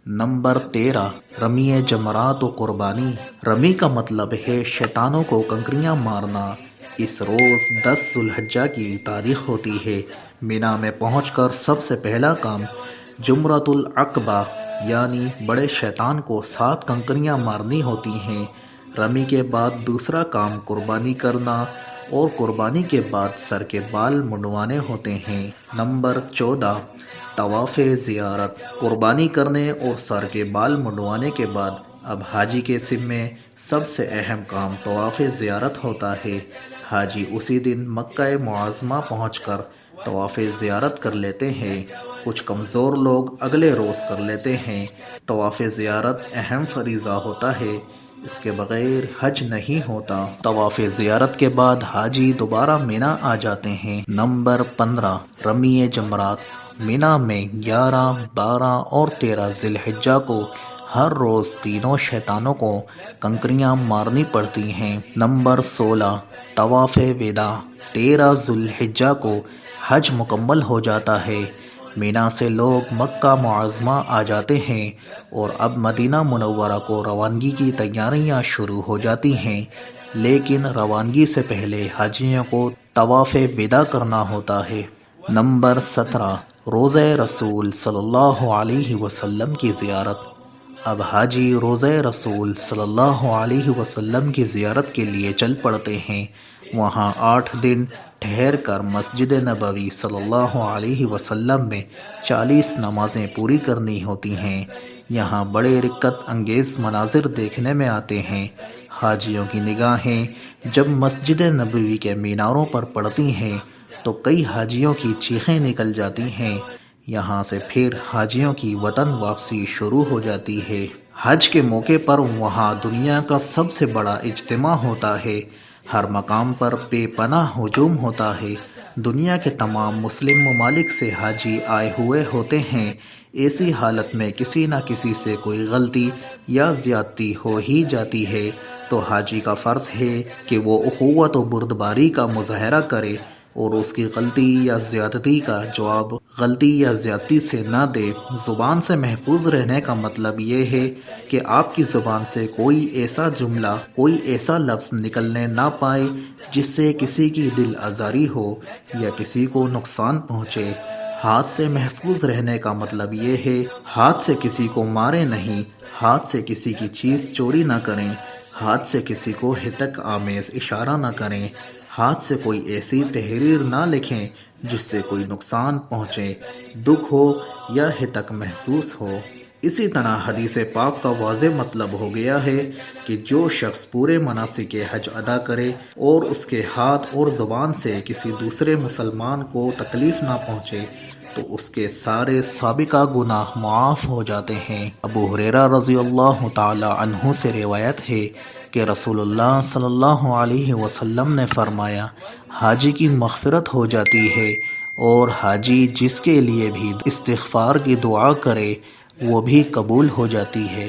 Number 13، رمی جمرات و قربانی۔ رمی کا مطلب ہے شیطانوں کو کنکریاں مارنا۔ اس روز 10 ذو الحجہ کی تاریخ ہوتی ہے۔ مینا میں پہنچ کر سب سے پہلا کام جمرۃ العقبہ یعنی بڑے شیطان کو 7 کنکریاں مارنی ہوتی ہیں۔ رمی کے بعد دوسرا کام قربانی کرنا اور قربانی کے بعد سر کے بال منڈوانے ہوتے ہیں۔ نمبر 14، طواف زیارت۔ قربانی کرنے اور سر کے بال منڈوانے کے بعد اب حاجی کے ذمے سب سے اہم کام طواف زیارت ہوتا ہے۔ حاجی اسی دن مکہ معظمہ پہنچ کر طواف زیارت کر لیتے ہیں۔ کچھ کمزور لوگ اگلے روز کر لیتے ہیں۔ طواف زیارت اہم فریضہ ہوتا ہے، اس کے بغیر حج نہیں ہوتا۔ طواف زیارت کے بعد حاجی دوبارہ مینا آ جاتے ہیں۔ نمبر 15، رمی جمرات۔ مینا میں 11، 12 اور 13 ذی الحجہ کو ہر روز تینوں شیطانوں کو کنکریاں مارنی پڑتی ہیں۔ نمبر 16، طواف وداع۔ 13 ذو الحجہ کو حج مکمل ہو جاتا ہے۔ مینا سے لوگ مکہ معظمہ آ جاتے ہیں اور اب مدینہ منورہ کو روانگی کی تیاریاں شروع ہو جاتی ہیں، لیکن روانگی سے پہلے حاجیوں کو طواف وداع کرنا ہوتا ہے۔ نمبر 17، روضہ رسول صلی اللہ علیہ وسلم کی زیارت۔ اب حاجی روضہ رسول صلی اللہ علیہ وسلم کی زیارت کے لیے چل پڑتے ہیں۔ وہاں 8 دن ٹھہر کر مسجد نبوی صلی اللہ علیہ وسلم میں 40 نمازیں پوری کرنی ہوتی ہیں۔ یہاں بڑے رقت انگیز مناظر دیکھنے میں آتے ہیں۔ حاجیوں کی نگاہیں جب مسجد نبوی کے میناروں پر پڑتی ہیں تو کئی حاجیوں کی چیخیں نکل جاتی ہیں۔ یہاں سے پھر حاجیوں کی وطن واپسی شروع ہو جاتی ہے۔ حج کے موقع پر وہاں دنیا کا سب سے بڑا اجتماع ہوتا ہے۔ ہر مقام پر بے پناہ ہجوم ہوتا ہے۔ دنیا کے تمام مسلم ممالک سے حاجی آئے ہوئے ہوتے ہیں۔ ایسی حالت میں کسی نہ کسی سے کوئی غلطی یا زیادتی ہو ہی جاتی ہے تو حاجی کا فرض ہے کہ وہ اخوت و بردباری کا مظاہرہ کرے اور اس کی غلطی یا زیادتی کا جواب غلطی یا زیادتی سے نہ دے۔ زبان سے محفوظ رہنے کا مطلب یہ ہے کہ آپ کی زبان سے کوئی ایسا جملہ، کوئی ایسا لفظ نکلنے نہ پائے جس سے کسی کی دل آزاری ہو یا کسی کو نقصان پہنچے۔ ہاتھ سے محفوظ رہنے کا مطلب یہ ہے ہاتھ سے کسی کو مارے نہیں، ہاتھ سے کسی کی چیز چوری نہ کریں، ہاتھ سے کسی کو ہتک آمیز اشارہ نہ کریں، ہاتھ سے کوئی ایسی تحریر نہ لکھیں جس سے کوئی نقصان پہنچے، دکھ ہو یا ہتک محسوس ہو۔ اسی طرح حدیث پاک کا واضح مطلب ہو گیا ہے کہ جو شخص پورے مناسک حج ادا کرے اور اس کے ہاتھ اور زبان سے کسی دوسرے مسلمان کو تکلیف نہ پہنچے تو اس کے سارے سابقہ گناہ معاف ہو جاتے ہیں۔ ابو ہریرہ رضی اللہ تعالی عنہ سے روایت ہے کہ رسول اللہ صلی اللہ علیہ وسلم نے فرمایا، حاجی کی مغفرت ہو جاتی ہے اور حاجی جس کے لیے بھی استغفار کی دعا کرے وہ بھی قبول ہو جاتی ہے۔